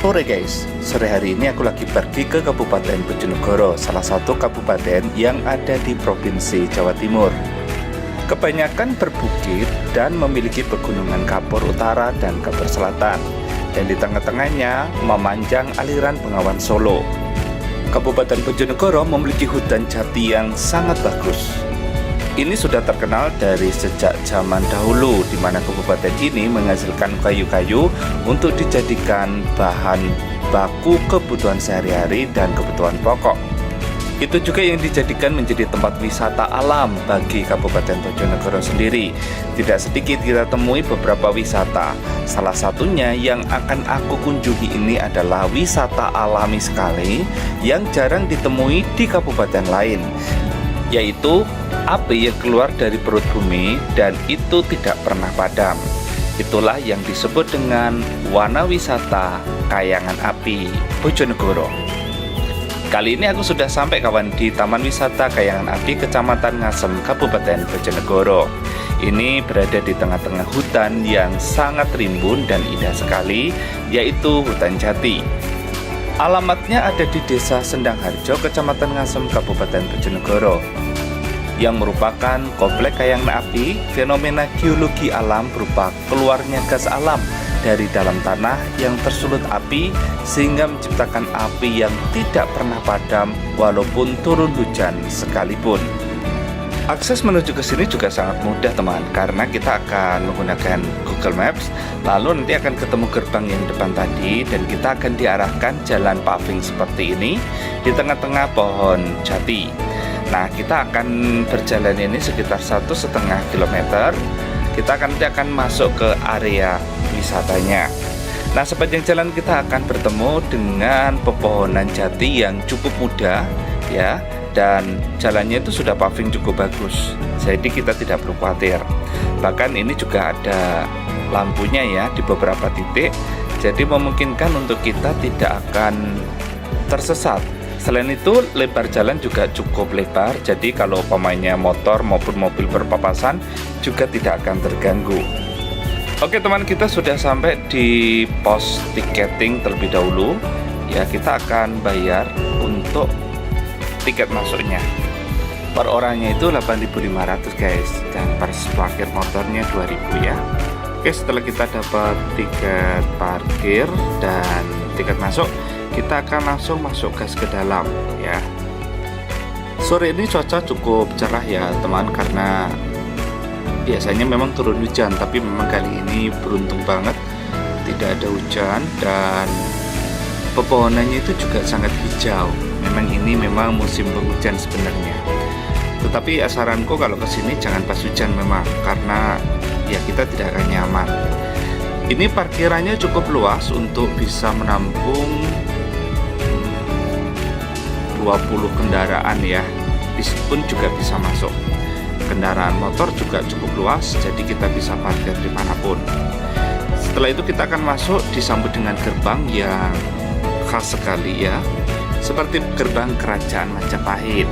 Sore guys, sore hari ini aku lagi pergi ke Kabupaten Bojonegoro, salah satu kabupaten yang ada di Provinsi Jawa Timur. Kebanyakan berbukit dan memiliki pegunungan Kapur Utara dan Kapur Selatan, dan di tengah-tengahnya memanjang aliran Bengawan Solo. Kabupaten Bojonegoro memiliki hutan jati yang sangat bagus. Ini sudah terkenal dari sejak zaman dahulu, di mana kabupaten ini menghasilkan kayu-kayu untuk dijadikan bahan baku kebutuhan sehari-hari dan kebutuhan pokok. Itu juga yang dijadikan menjadi tempat wisata alam bagi Kabupaten Bojonegoro sendiri. Tidak sedikit kita temui beberapa wisata. Salah satunya yang akan aku kunjungi ini adalah wisata alami sekali yang jarang ditemui di kabupaten lain, yaitu api yang keluar dari perut bumi dan itu tidak pernah padam. Itulah yang disebut dengan Wana Wisata Kayangan Api Bojonegoro. Kali ini aku sudah sampai kawan di Taman Wisata Kayangan Api Kecamatan Ngasem, Kabupaten Bojonegoro. Ini berada di tengah-tengah hutan yang sangat rimbun dan indah sekali, yaitu hutan jati. Alamatnya ada di Desa Sendang Harjo, Kecamatan Ngasem, Kabupaten Bojonegoro, yang merupakan komplek kayangan api. Fenomena geologi alam berupa keluarnya gas alam dari dalam tanah yang tersulut api sehingga menciptakan api yang tidak pernah padam walaupun turun hujan sekalipun. Akses menuju ke sini juga sangat mudah teman, karena kita akan menggunakan Google Maps, lalu nanti akan ketemu gerbang yang depan tadi dan kita akan diarahkan jalan paving seperti ini di tengah-tengah pohon jati. Nah, kita akan berjalan ini sekitar 1,5 kilometer. Kita nanti akan masuk ke area wisatanya. Nah, sepanjang jalan kita akan bertemu dengan pepohonan jati yang cukup muda ya, dan jalannya itu sudah paving cukup bagus. Jadi kita tidak perlu khawatir. Bahkan ini juga ada lampunya ya di beberapa titik. Jadi memungkinkan untuk kita tidak akan tersesat. Selain itu, lebar jalan juga cukup lebar, jadi kalau pemainnya motor maupun mobil berpapasan juga tidak akan terganggu. Oke teman, kita sudah sampai di pos tiketing terlebih dahulu. Ya, kita akan bayar untuk tiket masuknya. Per orangnya itu 8.500 guys, dan per parkir motornya 2.000 ya. Oke, setelah kita dapat tiket parkir dan tiket masuk, kita akan langsung masuk gas ke dalam ya. Sore ini cuaca cukup cerah ya teman, karena biasanya memang turun hujan, tapi memang kali ini beruntung banget tidak ada hujan dan pepohonannya itu juga sangat hijau. Memang ini memang musim penghujan sebenarnya. Tetapi saranku kalau kesini jangan pas hujan memang, karena ya kita tidak akan nyaman. Ini parkirannya cukup luas untuk bisa menampung 20 kendaraan ya. Bis pun juga bisa masuk. Kendaraan motor juga cukup luas, jadi kita bisa parkir dimanapun. Setelah itu kita akan masuk, disambut dengan gerbang yang khas sekali ya, seperti gerbang Kerajaan Majapahit.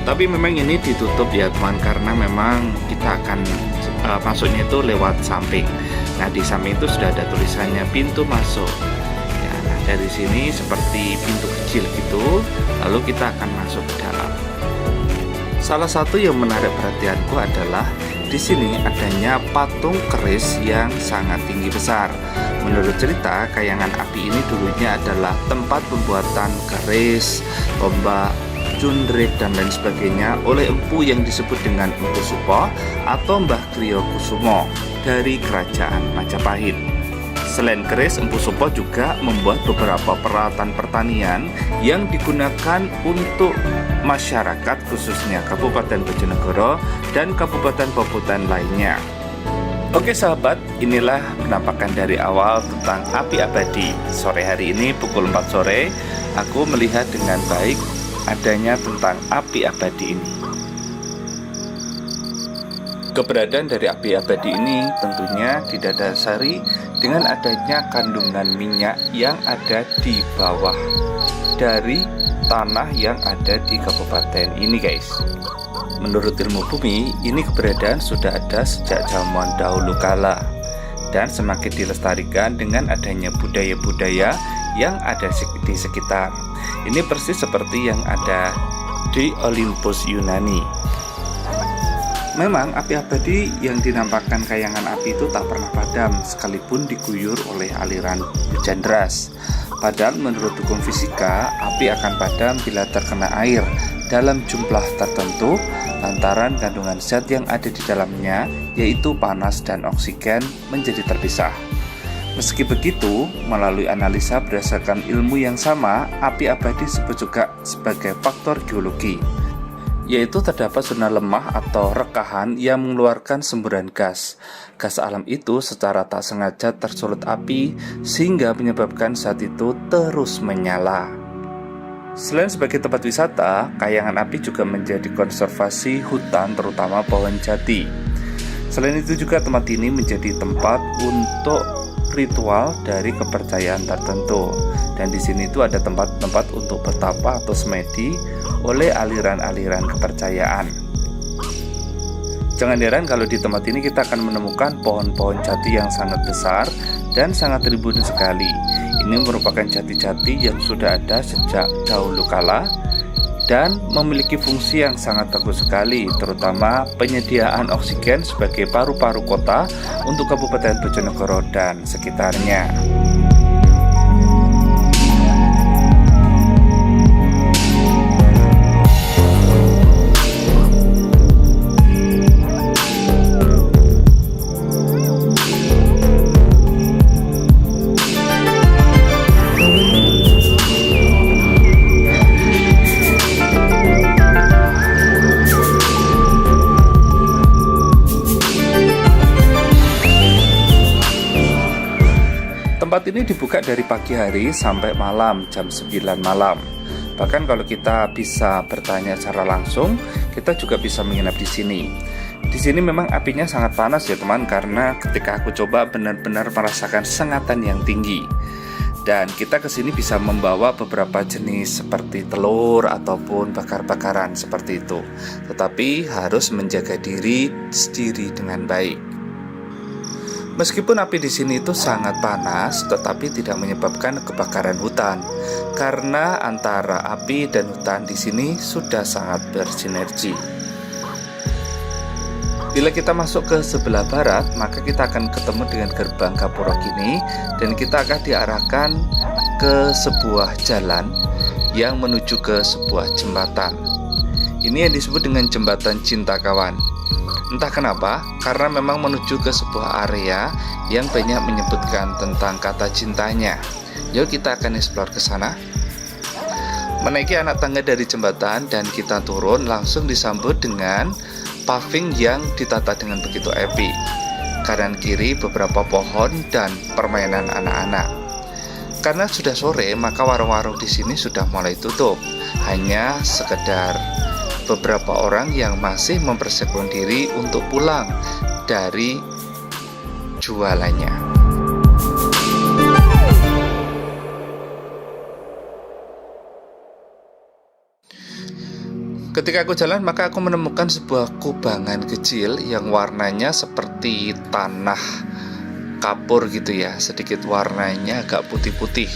Tapi memang ini ditutup ya teman, karena memang kita akan masuknya itu lewat samping. Nah, di samping itu sudah ada tulisannya pintu masuk. Ya, nah dari sini seperti pintu kecil gitu, lalu kita akan masuk ke dalam. Salah satu yang menarik perhatianku adalah di sini adanya patung keris yang sangat tinggi besar. Menurut cerita, kayangan api ini dulunya adalah tempat pembuatan keris, tombak, cundrik dan lain sebagainya oleh empu yang disebut dengan Empu Supo atau Mbah Kriyo Kusumo dari Kerajaan Majapahit. Selain keris, Empu Supo juga membuat beberapa peralatan pertanian yang digunakan untuk masyarakat, khususnya Kabupaten Bojonegoro dan Kabupaten Poputan lainnya. Oke sahabat, inilah penampakan dari awal tentang api abadi. Sore hari ini pukul 4 sore, aku melihat dengan baik adanya tentang api abadi ini. Keberadaan dari api abadi ini tentunya didasari dengan adanya kandungan minyak yang ada di bawah dari tanah yang ada di kabupaten ini guys. Menurut ilmu bumi, ini keberadaan sudah ada sejak zaman dahulu kala dan semakin dilestarikan dengan adanya budaya-budaya yang ada di sekitar. Ini persis seperti yang ada di Olympus Yunani. Memang api abadi yang dinampakkan kayangan api itu tak pernah padam sekalipun diguyur oleh aliran hujan deras. Padahal menurut hukum fisika, api akan padam bila terkena air dalam jumlah tertentu lantaran kandungan zat yang ada di dalamnya, yaitu panas dan oksigen, menjadi terpisah. Meski begitu, melalui analisa berdasarkan ilmu yang sama, api abadi disebut juga sebagai faktor geologi, yaitu terdapat zona lemah atau rekahan yang mengeluarkan semburan gas. Gas alam itu secara tak sengaja tersulut api sehingga menyebabkan zat itu terus menyala. Selain sebagai tempat wisata, kayangan api juga menjadi konservasi hutan terutama pohon jati. Selain itu juga tempat ini menjadi tempat untuk ritual dari kepercayaan tertentu. Dan di sini itu ada tempat-tempat untuk bertapa atau semedi oleh aliran-aliran kepercayaan. Jangan heran kalau di tempat ini kita akan menemukan pohon-pohon jati yang sangat besar dan sangat rimbun sekali. Ini merupakan jati-jati yang sudah ada sejak dahulu kala dan memiliki fungsi yang sangat bagus sekali, terutama penyediaan oksigen sebagai paru-paru kota untuk Kabupaten Bojonegoro dan sekitarnya. Tempat ini dibuka dari pagi hari sampai malam jam 9 malam. Bahkan kalau kita bisa bertanya secara langsung, kita juga bisa menginap di sini. Di sini memang apinya sangat panas ya teman, karena ketika aku coba benar-benar merasakan sengatan yang tinggi. Dan kita ke sini bisa membawa beberapa jenis seperti telur ataupun bakar-bakaran seperti itu. Tetapi harus menjaga diri sendiri dengan baik. Meskipun api di sini itu sangat panas, tetapi tidak menyebabkan kebakaran hutan, karena antara api dan hutan di sini sudah sangat bersinergi. Bila kita masuk ke sebelah barat, maka kita akan ketemu dengan gerbang Gapura Kini, dan kita akan diarahkan ke sebuah jalan yang menuju ke sebuah jembatan. Ini yang disebut dengan jembatan Cinta Kawan. Entah kenapa, karena memang menuju ke sebuah area yang banyak menyebutkan tentang kata cintanya. Yuk kita akan explore ke sana. Menaiki anak tangga dari jembatan dan kita turun, langsung disambut dengan paving yang ditata dengan begitu epic. Kanan kiri beberapa pohon dan permainan anak-anak. Karena sudah sore, maka warung-warung di sini sudah mulai tutup. Hanya sekedar beberapa orang yang masih mempersiapkan diri untuk pulang dari jualannya. Ketika aku jalan, maka aku menemukan sebuah kubangan kecil yang warnanya seperti tanah kapur gitu ya, sedikit warnanya agak putih-putih.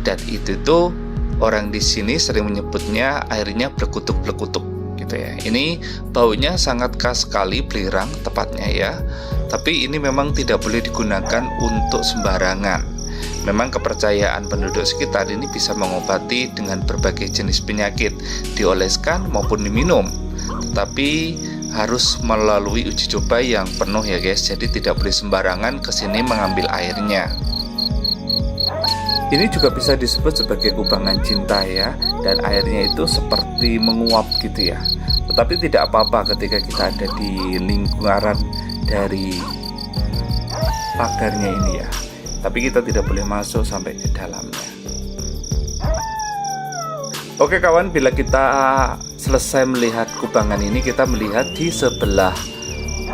Dan itu tuh orang di sini sering menyebutnya airnya blekutuk-blekutuk gitu ya. Ini baunya sangat khas sekali, belirang tepatnya ya. Tapi ini memang tidak boleh digunakan untuk sembarangan. Memang kepercayaan penduduk sekitar ini bisa mengobati dengan berbagai jenis penyakit, dioleskan maupun diminum. Tetapi harus melalui uji coba yang penuh ya guys. Jadi tidak boleh sembarangan kesini mengambil airnya. Ini juga bisa disebut sebagai kubangan cinta ya, dan airnya itu seperti menguap gitu ya. Tetapi tidak apa-apa ketika kita ada di lingkungan dari pagarnya ini ya. Tapi kita tidak boleh masuk sampai ke dalamnya. Oke kawan, bila kita selesai melihat kubangan ini, kita melihat di sebelah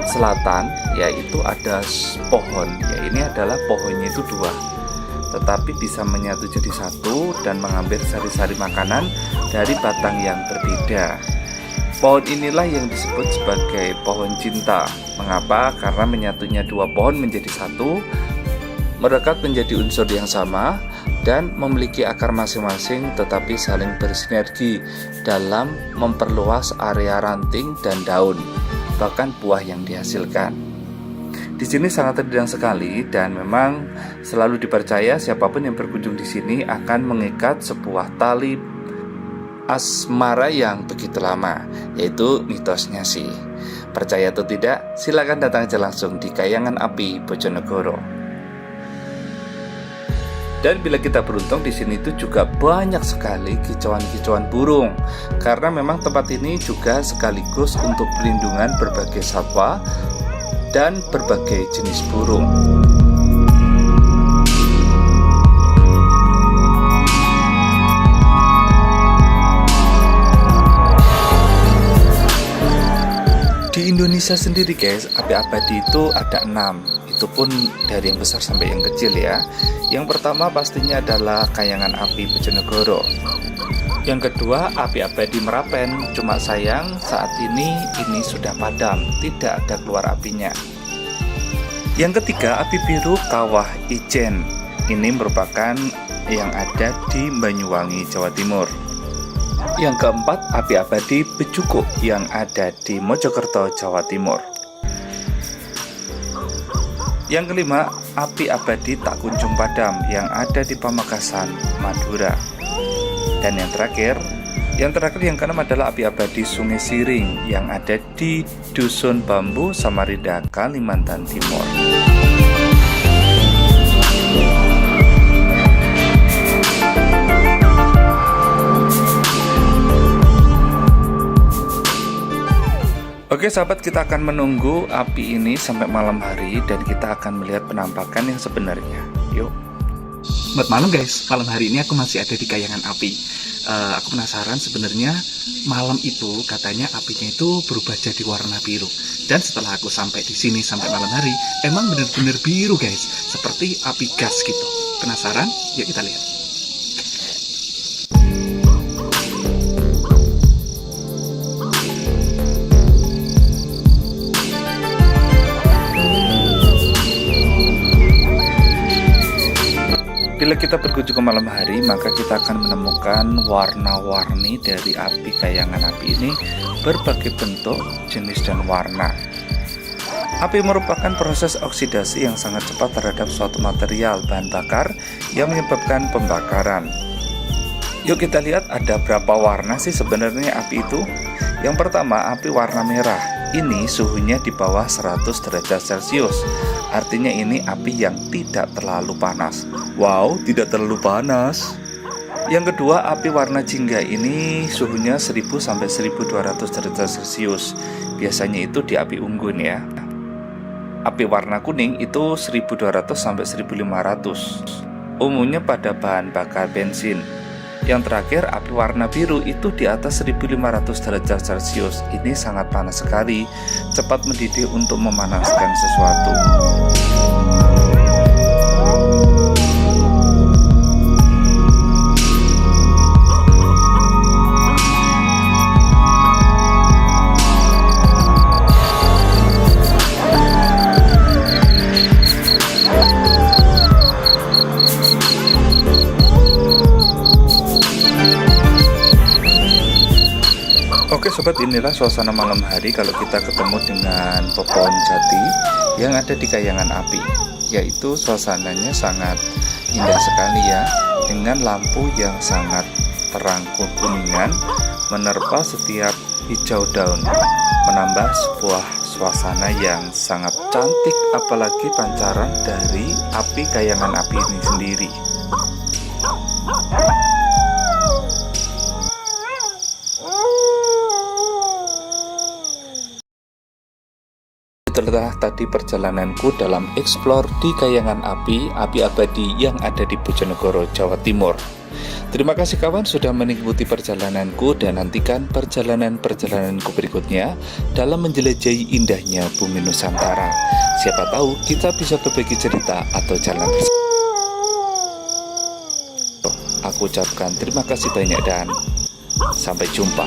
selatan, yaitu ada pohon. Ya, ini adalah pohonnya itu dua, tetapi bisa menyatu jadi satu dan mengambil sari-sari makanan dari batang yang berbeda. Pohon inilah yang disebut sebagai pohon cinta. Mengapa? Karena menyatunya dua pohon menjadi satu, merekat menjadi unsur yang sama, dan memiliki akar masing-masing tetapi saling bersinergi dalam memperluas area ranting dan daun, bahkan buah yang dihasilkan. Di sini sangat terdiam sekali dan memang selalu dipercaya siapapun yang berkunjung di sini akan mengikat sebuah tali asmara yang begitu lama, yaitu mitosnya sih. Percaya atau tidak, silakan datang aja langsung di Kayangan Api Bojonegoro. Dan bila kita beruntung, di sini itu juga banyak sekali kicauan-kicauan burung, karena memang tempat ini juga sekaligus untuk perlindungan berbagai satwa dan berbagai jenis burung. Di Indonesia sendiri guys, api abadi itu ada 6. Itu pun dari yang besar sampai yang kecil ya. Yang pertama pastinya adalah Kayangan Api Bojonegoro. Yang kedua api abadi Merapen. Cuma sayang saat ini sudah padam, tidak ada keluar apinya. Yang ketiga api biru Kawah Ijen. Ini merupakan yang ada di Banyuwangi, Jawa Timur. Yang keempat api abadi Becukuk yang ada di Mojokerto, Jawa Timur. Yang kelima, api abadi Tak Kunjung Padam yang ada di Pamekasan, Madura. Dan yang terakhir yang keenam adalah api abadi Sungai Siring yang ada di Dusun Bambu, Samarinda, Kalimantan Timur. Oke sahabat, kita akan menunggu api ini sampai malam hari dan kita akan melihat penampakan yang sebenarnya. Yuk. Selamat malam guys, malam hari ini aku masih ada di Kayangan Api. Aku penasaran sebenarnya malam itu katanya apinya itu berubah jadi warna biru. Dan setelah aku sampai di sini sampai malam hari, emang bener-bener biru guys, seperti api gas gitu. Penasaran? Yuk kita lihat. Bila kita berkunjung ke malam hari, maka kita akan menemukan warna-warni dari api Kayangan Api ini berbagai bentuk, jenis, dan warna. Api merupakan proses oksidasi yang sangat cepat terhadap suatu material bahan bakar yang menyebabkan pembakaran. Yuk kita lihat ada berapa warna sih sebenarnya api itu. Yang pertama, api warna merah. Ini suhunya di bawah 100 derajat Celcius. Artinya ini api yang tidak terlalu panas. Wow, tidak terlalu panas. Yang kedua, api warna jingga. Ini suhunya 1000 sampai 1200 derajat Celcius. Biasanya itu di api unggun ya. Api warna kuning itu 1200 sampai 1500. Umumnya pada bahan bakar bensin. Yang terakhir, api warna biru itu di atas 1500 derajat Celcius. Ini sangat panas sekali, cepat mendidih untuk memanaskan sesuatu. Oke sobat, inilah suasana malam hari kalau kita ketemu dengan pohon jati yang ada di Kayangan Api. Yaitu suasananya sangat indah sekali ya, dengan lampu yang sangat terang kuningan menerpa setiap hijau daun, menambah sebuah suasana yang sangat cantik, apalagi pancaran dari api Kayangan Api ini sendiri. Itulah tadi perjalananku dalam explore di Kayangan Api abadi yang ada di Bojonegoro, Jawa Timur. Terima kasih kawan sudah mengikuti perjalananku dan nantikan perjalananku berikutnya dalam menjelajahi indahnya bumi Nusantara. Siapa tahu kita bisa berbagi cerita atau jalan bersama. Aku ucapkan terima kasih banyak dan sampai jumpa.